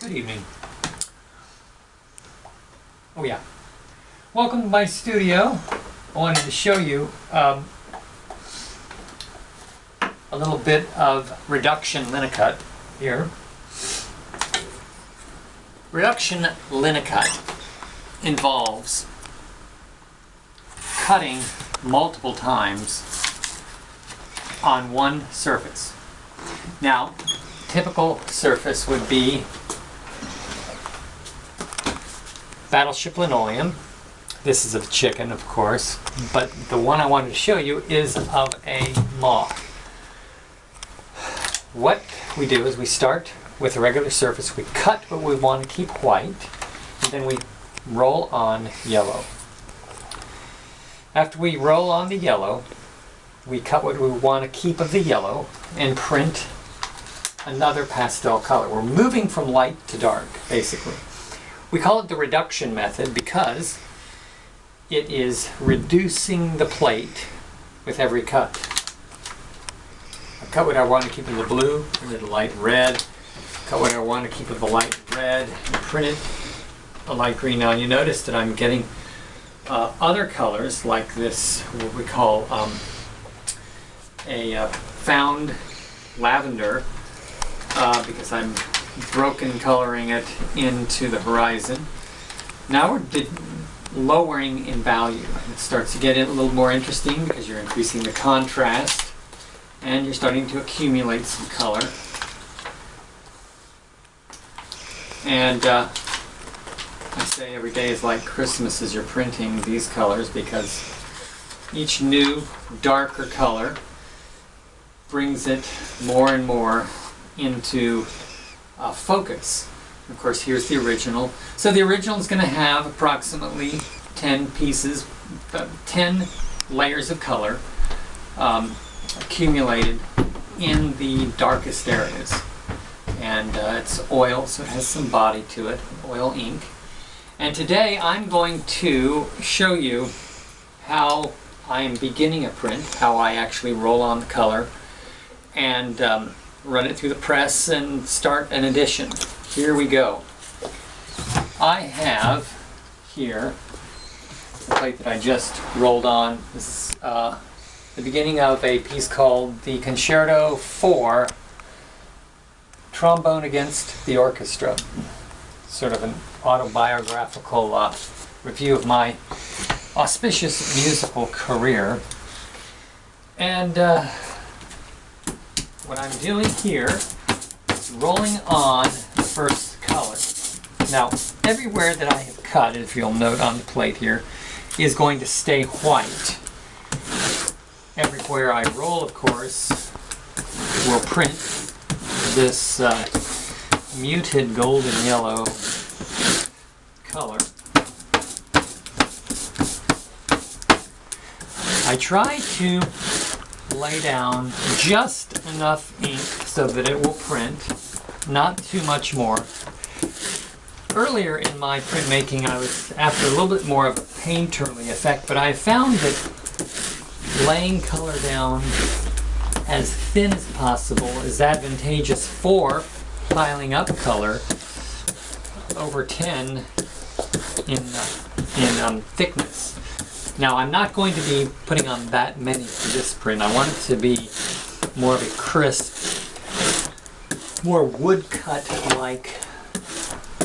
Good evening. Oh yeah. Welcome to my studio. I wanted to show you a little bit of reduction Linocut here. Reduction Linocut involves cutting multiple times on one surface. Now, typical surface would be Battleship linoleum. This is of chicken, of course, but the one I wanted to show you is of a moth. What we do is we start with a regular surface, we cut what we want to keep white, and then we roll on yellow. After we roll on the yellow, we cut what we want to keep of the yellow and print another pastel color. We're moving from light to dark, basically. We call it the reduction method because it is reducing the plate with every cut. I cut what I want to keep in the blue, and then the light red. Cut what I want to keep in the light red, and print it a light green. Now you notice that I'm getting other colors like this, what we call a found lavender, because I'm broken coloring it into the horizon. Now we're lowering in value. It starts to get a little more interesting because you're increasing the contrast and you're starting to accumulate some color. And I say every day is like Christmas as you're printing these colors, because each new darker color brings it more and more into focus. Of course, here's the original. So the original is going to have approximately 10 pieces, 10 layers of color accumulated in the darkest areas. And it's oil, so it has some body to it, oil ink. And today I'm going to show you how I am beginning a print, how I actually roll on the color and run it through the press and start an edition. Here we go. I have here the plate that I just rolled on. This is the beginning of a piece called the Concerto for Trombone against the Orchestra. Sort of an autobiographical review of my auspicious musical career. And what I'm doing here is rolling on the first color. Now, everywhere that I have cut, if you'll note on the plate here, is going to stay white. Everywhere I roll, of course, will print this muted golden yellow color. I try to lay down just enough ink so that it will print, not too much more. Earlier in my printmaking, I was after a little bit more of a painterly effect, but I found that laying color down as thin as possible is advantageous for piling up color over 10 in thickness. Now, I'm not going to be putting on that many for this print. I want it to be more of a crisp, more woodcut-like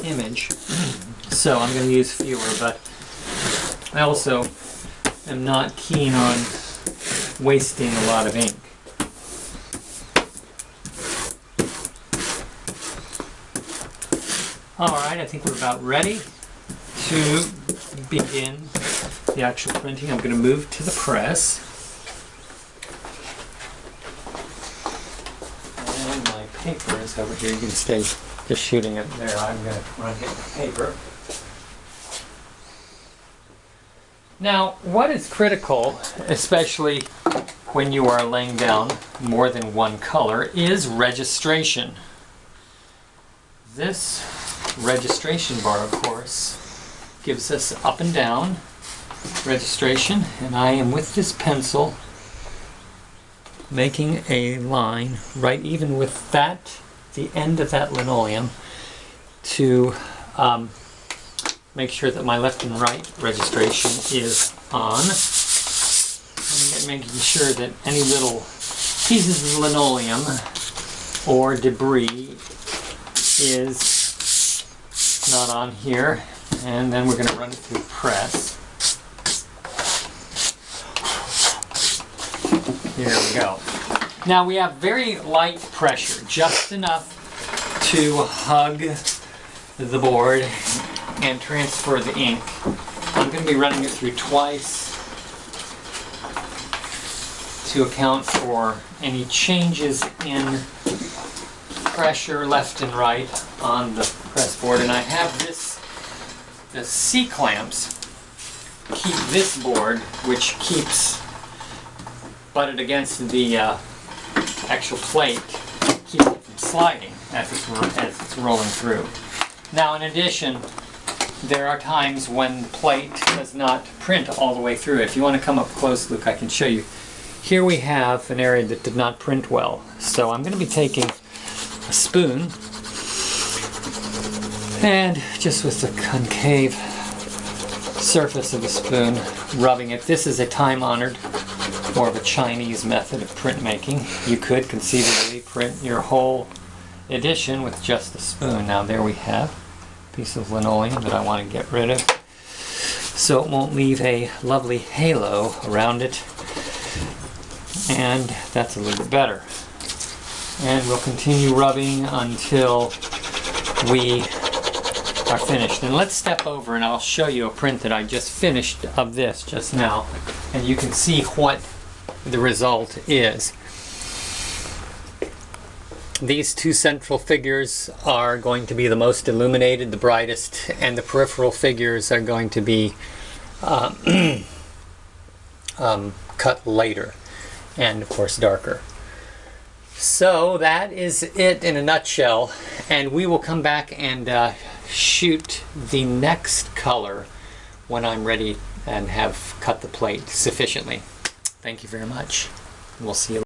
image. So I'm going to use fewer, but I also am not keen on wasting a lot of ink. Alright, I think we're about ready to begin the actual printing. I'm going to move to the press. And my paper is over here. You can stay just shooting it there. I'm going to run get the paper. Now, what is critical, especially when you are laying down more than one color, is registration. This registration bar, of course, gives us up and down registration, and I am with this pencil making a line right even with that, the end of that linoleum, to make sure that my left and right registration is on. I'm making sure that any little pieces of linoleum or debris is not on here. And then we're going to run it through press. Here we go. Now we have very light pressure, just enough to hug the board and transfer the ink. I'm going to be running it through twice to account for any changes in pressure left and right on the press board. And I have the C-clamps keep this board, which keeps butted against the actual plate, keep it from sliding as it's rolling through. Now, in addition, there are times when the plate does not print all the way through. If you want to come up close, Luke, I can show you. Here we have an area that did not print well. So I'm going to be taking a spoon and just with the concave surface of the spoon, rubbing it. This is a time-honored, more of a Chinese method of printmaking. You could conceivably print your whole edition with just a spoon. Now there we have a piece of linoleum that I want to get rid of so it won't leave a lovely halo around it. And that's a little bit better. And we'll continue rubbing until we are finished. And let's step over and I'll show you a print that I just finished of this just now. And you can see what the result is. These two central figures are going to be the most illuminated, the brightest, and the peripheral figures are going to be cut later and of course darker. So that is it in a nutshell, and we will come back and shoot the next color when I'm ready and have cut the plate sufficiently. Thank you very much. We'll see you later.